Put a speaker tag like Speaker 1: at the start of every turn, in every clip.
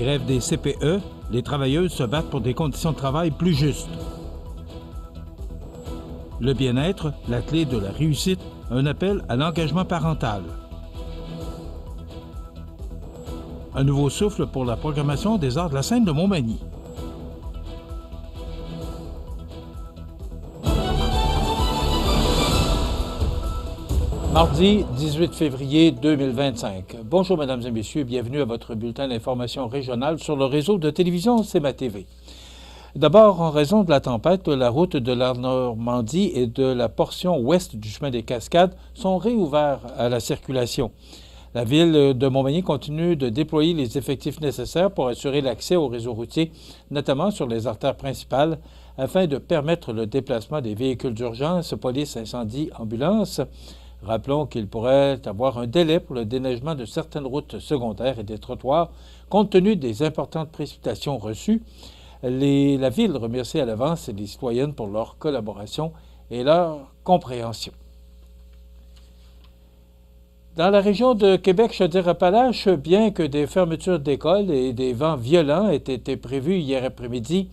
Speaker 1: Grève des CPE, les travailleuses se battent pour des conditions de travail plus justes. Le bien-être, la clé de la réussite, un appel à l'engagement parental. Un nouveau souffle pour la programmation des Arts de la scène de Montmagny. Mardi 18 février 2025. Bonjour mesdames et messieurs, bienvenue à votre bulletin d'information régionale sur le réseau de télévision CMA TV. D'abord, en raison de la tempête, la route de la Normandie et de la portion ouest du chemin des Cascades sont réouverts à la circulation. La ville de Montmagny continue de déployer les effectifs nécessaires pour assurer l'accès au réseau routier, notamment sur les artères principales, afin de permettre le déplacement des véhicules d'urgence, police, incendie, ambulance. Rappelons qu'il pourrait avoir un délai pour le déneigement de certaines routes secondaires et des trottoirs, compte tenu des importantes précipitations reçues. La Ville remercie à l'avance les citoyennes pour leur collaboration et leur compréhension. Dans la région de Québec-Chaudière-Appalaches, bien que des fermetures d'écoles et des vents violents aient été prévus hier après-midi,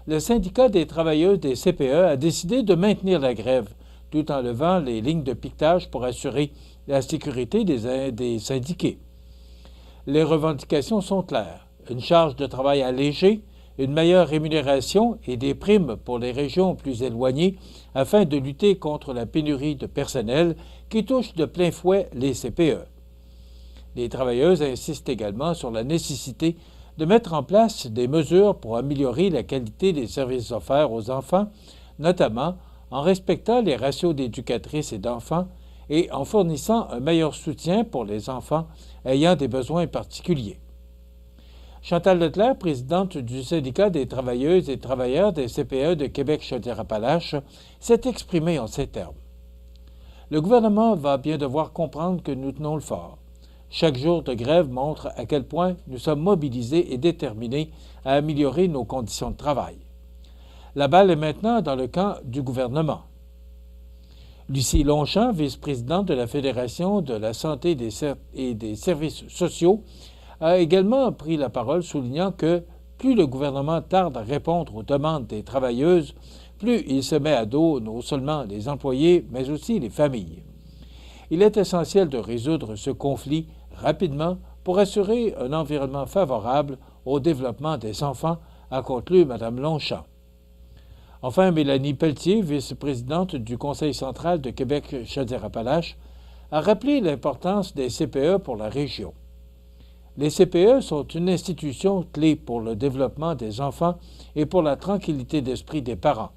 Speaker 1: le syndicat des travailleuses des CPE a décidé de maintenir la grève, tout en levant les lignes de piquetage pour assurer la sécurité des syndiqués. Les revendications sont claires. Une charge de travail allégée, une meilleure rémunération et des primes pour les régions plus éloignées afin de lutter contre la pénurie de personnel qui touche de plein fouet les CPE. Les travailleuses insistent également sur la nécessité de mettre en place des mesures pour améliorer la qualité des services offerts aux enfants, notamment en respectant les ratios d'éducatrices et d'enfants et en fournissant un meilleur soutien pour les enfants ayant des besoins particuliers. Chantal Leclerc, présidente du syndicat des travailleuses et travailleurs des CPE de Québec-Chaudière-Appalaches, s'est exprimée en ces termes. Le gouvernement va bien devoir comprendre que nous tenons le fort. Chaque jour de grève montre à quel point nous sommes mobilisés et déterminés à améliorer nos conditions de travail. La balle est maintenant dans le camp du gouvernement. Lucie Longchamp, vice-présidente de la Fédération de la santé et des services sociaux, a également pris la parole, soulignant que plus le gouvernement tarde à répondre aux demandes des travailleuses, plus il se met à dos non seulement les employés, mais aussi les familles. Il est essentiel de résoudre ce conflit rapidement pour assurer un environnement favorable au développement des enfants, a conclu Mme Longchamp. Enfin, Mélanie Pelletier, vice-présidente du Conseil central de Québec-Chaudière-Appalaches, a rappelé l'importance des CPE pour la région. Les CPE sont une institution clé pour le développement des enfants et pour la tranquillité d'esprit des parents.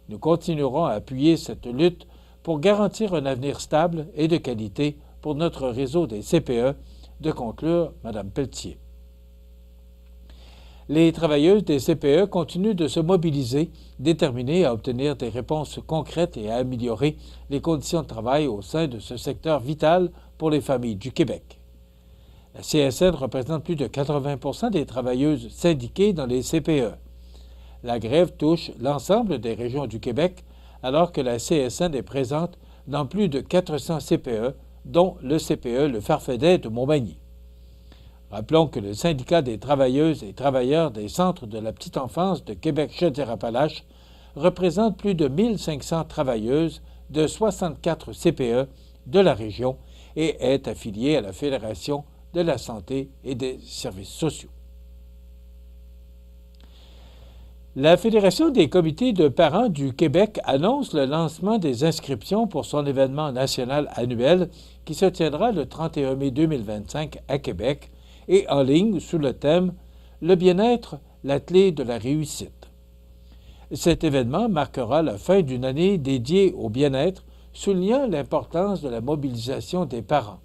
Speaker 1: Nous continuerons à appuyer cette lutte pour garantir un avenir stable et de qualité pour notre réseau des CPE, de conclure Mme Pelletier. Les travailleuses des CPE continuent de se mobiliser, déterminées à obtenir des réponses concrètes et à améliorer les conditions de travail au sein de ce secteur vital pour les familles du Québec. La CSN représente plus de 80% des travailleuses syndiquées dans les CPE. La grève touche l'ensemble des régions du Québec, alors que la CSN est présente dans plus de 400 CPE, dont le CPE Le Farfadet de Montmagny. Rappelons que le syndicat des travailleuses et travailleurs des centres de la petite enfance de Québec-Chaudière-Appalaches représente plus de 1500 travailleuses de 64 CPE de la région et est affilié à la Fédération de la santé et des services sociaux. La Fédération des comités de parents du Québec annonce le lancement des inscriptions pour son événement national annuel qui se tiendra le 31 mai 2025 à Québec et en ligne sous le thème « Le bien-être, la clé de la réussite ». Cet événement marquera la fin d'une année dédiée au bien-être, soulignant l'importance de la mobilisation des parents.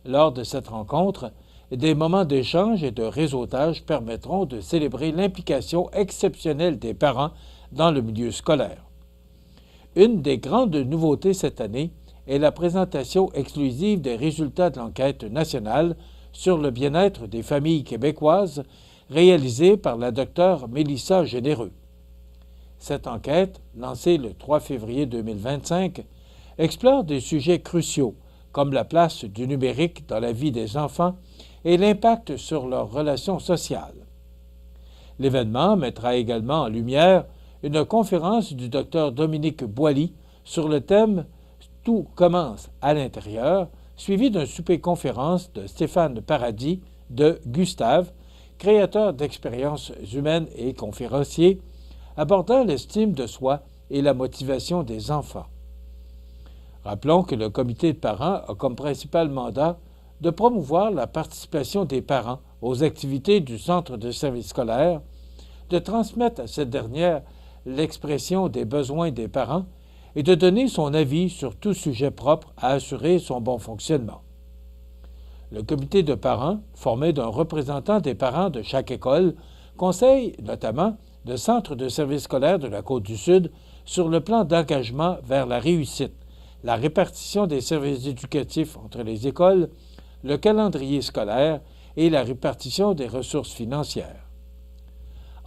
Speaker 1: Lors de cette rencontre, des moments d'échange et de réseautage permettront de célébrer l'implication exceptionnelle des parents dans le milieu scolaire. Une des grandes nouveautés cette année est la présentation exclusive des résultats de l'enquête nationale sur le bien-être des familles québécoises réalisée par la docteure Mélissa Généreux. Cette enquête, lancée le 3 février 2025, explore des sujets cruciaux comme la place du numérique dans la vie des enfants et l'impact sur leurs relations sociales. L'événement mettra également en lumière une conférence du Dr Dominique Boily sur le thème « Tout commence à l'intérieur », suivi d'un souper-conférence de Stéphane Paradis de Gustave, créateur d'expériences humaines et conférencier, abordant l'estime de soi et la motivation des enfants. Rappelons que le comité de parents a comme principal mandat de promouvoir la participation des parents aux activités du centre de service scolaire, de transmettre à cette dernière l'expression des besoins des parents et de donner son avis sur tout sujet propre à assurer son bon fonctionnement. Le comité de parents, formé d'un représentant des parents de chaque école, conseille notamment le centre de service scolaire de la Côte-du-Sud sur le plan d'engagement vers la réussite, la répartition des services éducatifs entre les écoles, le calendrier scolaire et la répartition des ressources financières.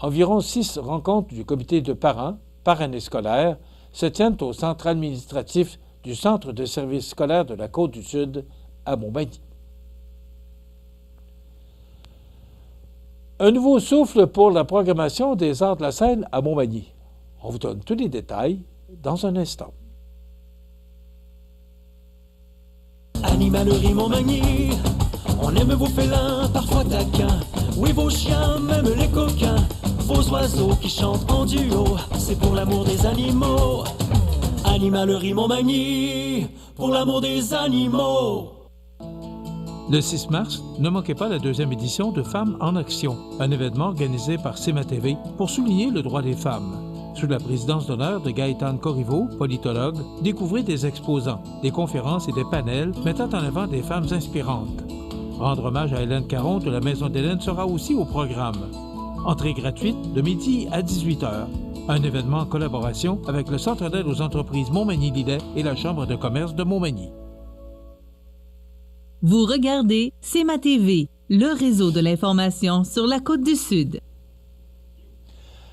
Speaker 1: Environ 6 rencontres du comité de parents par année scolaire se tiennent au centre administratif du Centre de service scolaire de la Côte-du-Sud à Montmagny. Un nouveau souffle pour la programmation des Arts de la scène à Montmagny. On vous donne tous les détails dans un instant.
Speaker 2: Animalerie Montmagny, on aime vos félins, parfois taquins. Oui, vos chiens, même les coquins. Vos oiseaux qui chantent en duo, c'est pour l'amour des animaux. Animalerie Montmagny, pour l'amour des animaux.
Speaker 1: Le 6 mars, ne manquez pas la 2e édition de Femmes en Action, un événement organisé par CMA-TV pour souligner le droit des femmes. Sous la présidence d'honneur de Gaëtane Corriveau, politologue, découvrez des exposants, des conférences et des panels mettant en avant des femmes inspirantes. Rendre hommage à Hélène Caron de la Maison d'Hélène sera aussi au programme. Entrée gratuite de midi à 18h. Un événement en collaboration avec le Centre d'aide aux entreprises Montmagny-Lillet et la Chambre de commerce de Montmagny.
Speaker 3: Vous regardez CMA-TV, le réseau de l'information sur la Côte-du-Sud.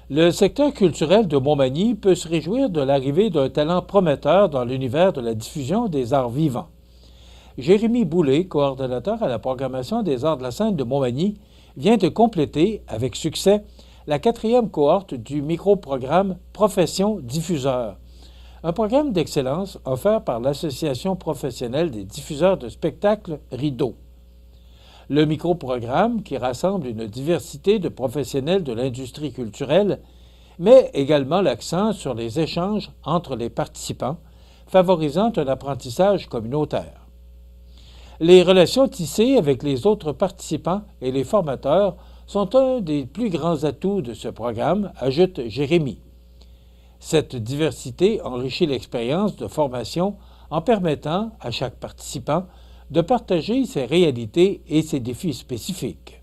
Speaker 1: Le secteur culturel de Montmagny peut se réjouir de l'arrivée d'un talent prometteur dans l'univers de la diffusion des arts vivants. Jérémy Boulay, coordonnateur à la programmation des Arts de la scène de Montmagny, vient de compléter, avec succès, la 4e cohorte du micro-programme Profession diffuseur, un programme d'excellence offert par l'Association professionnelle des diffuseurs de spectacles Rideau. Le micro-programme, qui rassemble une diversité de professionnels de l'industrie culturelle, met également l'accent sur les échanges entre les participants, favorisant un apprentissage communautaire. Les relations tissées avec les autres participants et les formateurs sont un des plus grands atouts de ce programme, ajoute Jérémy. Cette diversité enrichit l'expérience de formation en permettant à chaque participant de partager ses réalités et ses défis spécifiques.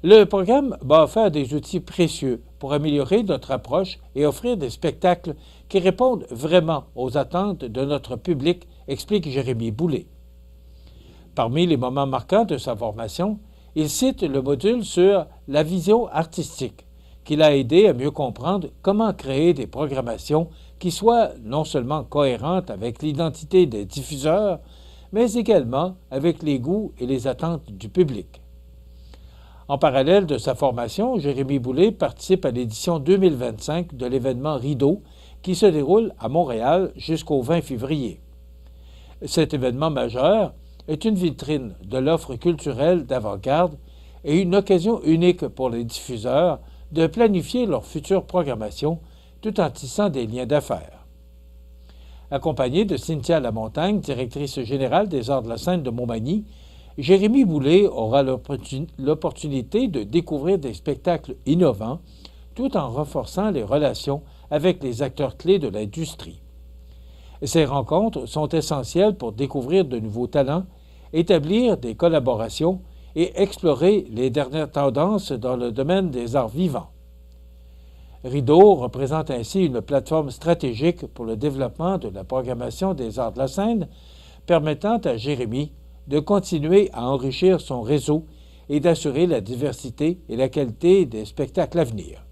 Speaker 1: Le programme m'a offert des outils précieux pour améliorer notre approche et offrir des spectacles qui répondent vraiment aux attentes de notre public, explique Jérémy Boulay. Parmi les moments marquants de sa formation, il cite le module sur la vision artistique, qui l'a aidé à mieux comprendre comment créer des programmations qui soient non seulement cohérentes avec l'identité des diffuseurs, mais également avec les goûts et les attentes du public. En parallèle de sa formation, Jérémy Boulay participe à l'édition 2025 de l'événement Rideau, qui se déroule à Montréal jusqu'au 20 février. Cet événement majeur est une vitrine de l'offre culturelle d'avant-garde et une occasion unique pour les diffuseurs de planifier leur future programmation tout en tissant des liens d'affaires. Accompagné de Cynthia Lamontagne, directrice générale des Arts de la scène de Montmagny, Jérémy Boulay aura l'opportunité de découvrir des spectacles innovants tout en renforçant les relations avec les acteurs clés de l'industrie. Ces rencontres sont essentielles pour découvrir de nouveaux talents, établir des collaborations et explorer les dernières tendances dans le domaine des arts vivants. Rideau représente ainsi une plateforme stratégique pour le développement de la programmation des arts de la scène, permettant à Jérémy de continuer à enrichir son réseau et d'assurer la diversité et la qualité des spectacles à venir.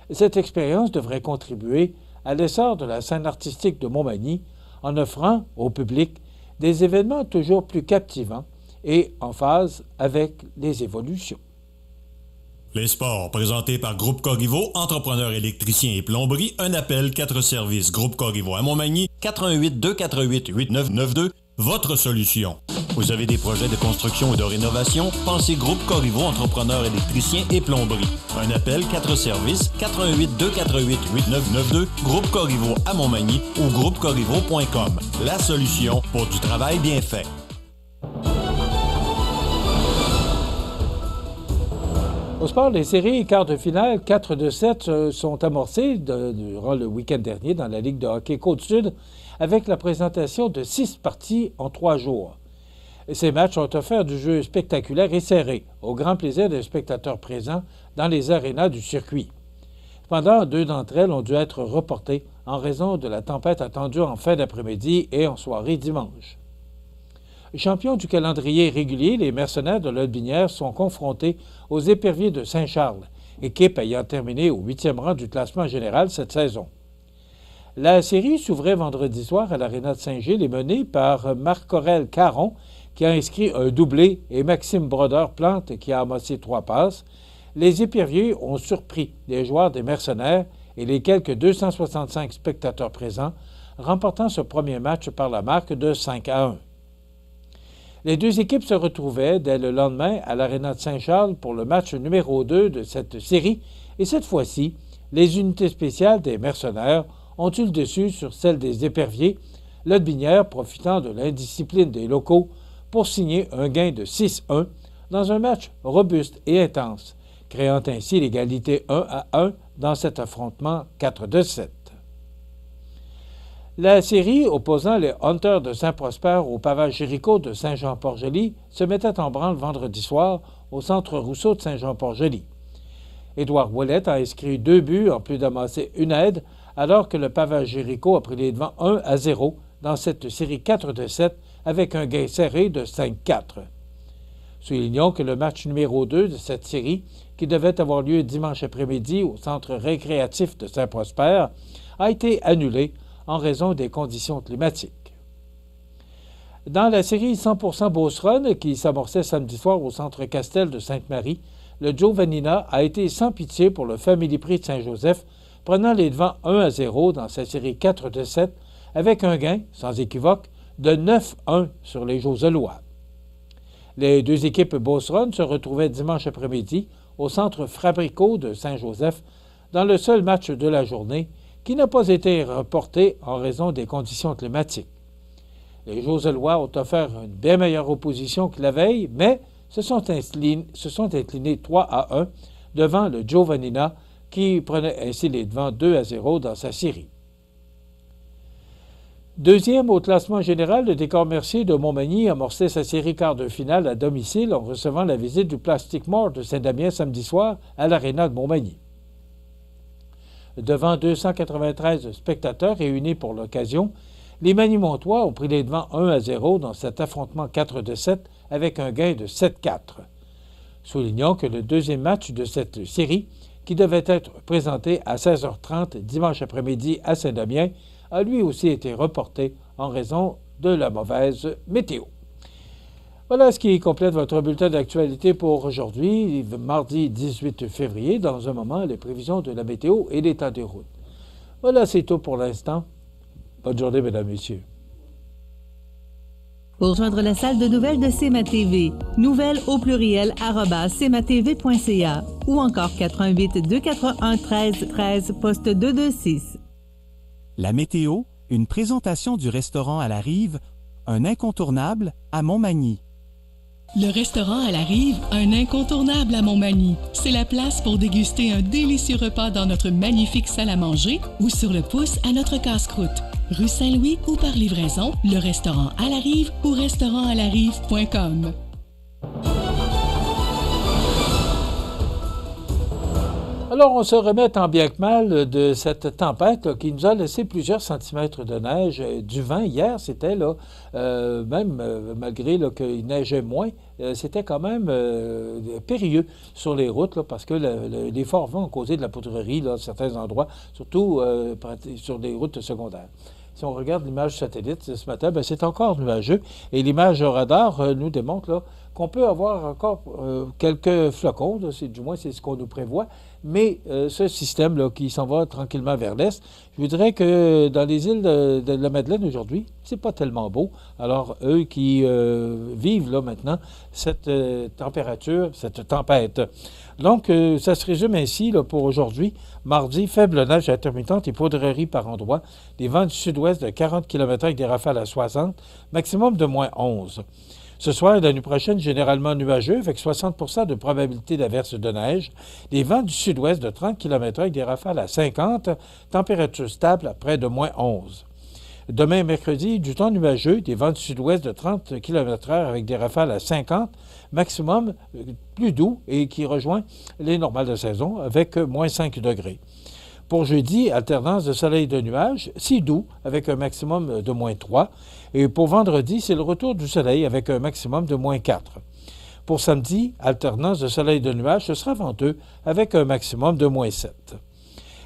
Speaker 1: Cette expérience devrait contribuer à l'essor de la scène artistique de Montmagny en offrant au public des événements toujours plus captivants et en phase avec les évolutions.
Speaker 4: Les sports, présentés par Groupe Corriveau, entrepreneurs électriciens et plomberie, un appel, 4 services. Groupe Corriveau à Montmagny, 88 248 8992, votre solution. Vous avez des projets de construction ou de rénovation? Pensez Groupe Corriveau, entrepreneurs électriciens et plomberie. Un appel, 4 services, 88 248 8992, Groupe Corriveau à Montmagny ou groupecorriveau.com. La solution pour du travail bien fait.
Speaker 1: Au sport, les séries quarts de finale 4 de 7 sont amorcées durant le week-end dernier dans la Ligue de hockey Côte-Sud avec la présentation de 6 parties en 3 jours. Ces matchs ont offert du jeu spectaculaire et serré, au grand plaisir des spectateurs présents dans les arénas du circuit. Cependant, 2 d'entre elles ont dû être reportées en raison de la tempête attendue en fin d'après-midi et en soirée dimanche. Champions du calendrier régulier, les Mercenaires de Lotbinière sont confrontés aux Éperviers de Saint-Charles, équipe ayant terminé au 8e rang du classement général cette saison. La série s'ouvrait vendredi soir à l'Aréna de Saint-Gilles et menée par Marc-Aurèle Caron, qui a inscrit un doublé, et Maxime Brodeur-Plante, qui a amassé 3 passes. Les Éperviers ont surpris les joueurs des Mercenaires et les quelques 265 spectateurs présents, remportant ce premier match par la marque de 5-1. Les 2 équipes se retrouvaient dès le lendemain à l'Aréna de Saint-Charles pour le match numéro 2 de cette série, et cette fois-ci, les unités spéciales des Mercenaires ont eu le dessus sur celles des Éperviers, Lotbinière profitant de l'indiscipline des locaux pour signer un gain de 6-1 dans un match robuste et intense, créant ainsi l'égalité 1-1 dans cet affrontement 4 de 7. La série opposant les Hunters de Saint-Prosper au Pavage Jéricho de Saint-Jean-Port-Joli se mettait en branle vendredi soir au Centre Rousseau de Saint-Jean-Port-Joli. Édouard Ouellette a inscrit 2 buts en plus d'amasser une aide, alors que le Pavage Jéricho a pris les devants 1-0 dans cette série 4 de 7 avec un gain serré de 5-4. Soulignons que le match numéro 2 de cette série, qui devait avoir lieu dimanche après-midi au Centre récréatif de Saint-Prosper, a été annulé en raison des conditions climatiques. Dans la série 100% Beauce-Rhône, qui s'amorçait samedi soir au Centre Castel de Sainte-Marie, le Giovannina a été sans pitié pour le Family Prix de Saint-Joseph, prenant les devants 1-0 dans sa série 4 de 7, avec un gain, sans équivoque, de 9-1 sur les Joselois. Les 2 équipes Beauce-Rhône se retrouvaient dimanche après-midi au Centre Fabrico de Saint-Joseph, dans le seul match de la journée, qui n'a pas été reporté en raison des conditions climatiques. Les Joselois ont offert une bien meilleure opposition que la veille, mais se sont inclinés 3-1 devant le Giovannina, qui prenait ainsi les devants 2-0 dans sa série. Deuxième au classement général, le Décor Mercier de Montmagny amorçait sa série quart de finale à domicile en recevant la visite du Plastic Mart de Saint-Damien samedi soir à l'Aréna de Montmagny. Devant 293 spectateurs réunis pour l'occasion, les Manimontois ont pris les devants 1-0 dans cet affrontement 4 de 7 avec un gain de 7-4. Soulignons que le deuxième match de cette série, qui devait être présenté à 16h30 dimanche après-midi à Saint-Damien, a lui aussi été reporté en raison de la mauvaise météo. Voilà ce qui complète votre bulletin d'actualité pour aujourd'hui, mardi 18 février. Dans un moment, les prévisions de la météo et l'état des routes. Voilà, c'est tout pour l'instant. Bonne journée, mesdames, messieurs.
Speaker 3: Pour joindre la salle de nouvelles de CMA-TV, nouvelles au pluriel @cmatv.ca ou encore 88 241 13 13 poste 226.
Speaker 5: La météo, une présentation du restaurant à la Rive, un incontournable à Montmagny.
Speaker 6: Le restaurant à la Rive, un incontournable à Montmagny. C'est la place pour déguster un délicieux repas dans notre magnifique salle à manger ou sur le pouce à notre casse-croûte. Rue Saint-Louis ou par livraison, le restaurant à la Rive ou restaurantalarive.com.
Speaker 1: Alors, on se remet tant bien que mal de cette tempête là, qui nous a laissé plusieurs centimètres de neige. Du vent, hier, c'était là, malgré là, qu'il neigeait moins, c'était quand même périlleux sur les routes là, parce que les forts vents ont causé de la poudrerie là, à certains endroits, surtout sur des routes secondaires. si on regarde l'image satellite ce matin, bien, c'est encore nuageux. Et l'image radar nous démontre là, qu'on peut avoir encore quelques flocons, là, du moins c'est ce qu'on nous prévoit, mais ce système là, qui s'en va tranquillement vers l'est, je vous dirais que dans les îles de la Madeleine aujourd'hui, c'est pas tellement beau. Alors eux qui vivent là maintenant cette température, cette tempête. Donc ça se résume ainsi là, pour aujourd'hui. Mardi, faible neige intermittente et poudrerie par endroits. Des vents du sud-ouest de 40 km avec des rafales à 60, maximum de moins 11. Ce soir et la nuit prochaine, généralement nuageux, avec 60 de probabilité d'averse de neige. Des vents du sud-ouest de 30 km avec des rafales à 50, température stable à près de moins 11. Demain, mercredi, du temps nuageux, des vents du sud-ouest de 30 km/h avec des rafales à 50, maximum plus doux et qui rejoint les normales de saison avec moins 5 degrés. Pour jeudi, alternance de soleil et de nuages, si doux, avec un maximum de moins 3. Et pour vendredi, c'est le retour du soleil avec un maximum de moins 4. Pour samedi, alternance de soleil et de nuages, ce sera venteux avec un maximum de moins 7.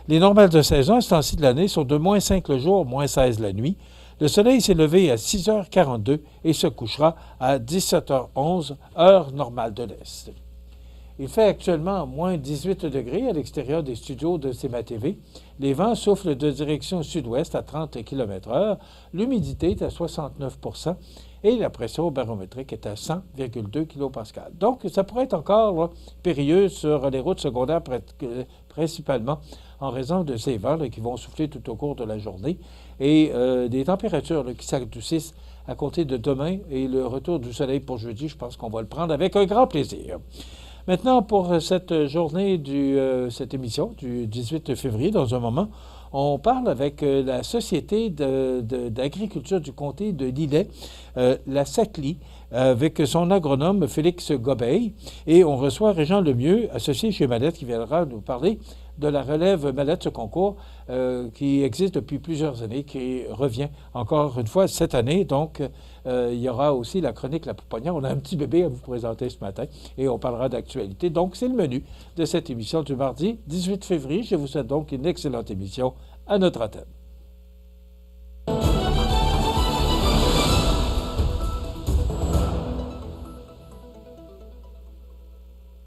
Speaker 1: Les normales de saison à ce temps-ci de l'année sont de moins 5 le jour, moins 16 la nuit. Le soleil s'est levé à 6h42 et se couchera à 17h11, heure normale de l'Est. Il fait actuellement moins 18 degrés à l'extérieur des studios de CMA-TV. Les vents soufflent de direction sud-ouest à 30 km/h. L'humidité est à 69 % et la pression barométrique est à 100,2 kPa. Donc, ça pourrait être encore là, périlleux sur les routes secondaires, principalement en raison de ces vents là, qui vont souffler tout au cours de la journée et des températures là, qui s'adoucissent à compter de demain et le retour du soleil pour jeudi. Je pense qu'on va le prendre avec un grand plaisir. Maintenant, pour cette journée, cette émission du 18 février, dans un moment, on parle avec la Société d'agriculture du comté de Lillet, la SACLI, avec son agronome Félix Gobeil. Et on reçoit Régent Lemieux, associé chez Mallette, qui viendra nous parler de la relève Mallette, ce concours qui existe depuis plusieurs années, qui revient encore une fois cette année. Donc, il y aura aussi la chronique La Pouponnière. On a un petit bébé à vous présenter ce matin et on parlera d'actualité. Donc, c'est le menu de cette émission du mardi 18 février. Je vous souhaite donc une excellente émission à notre antenne.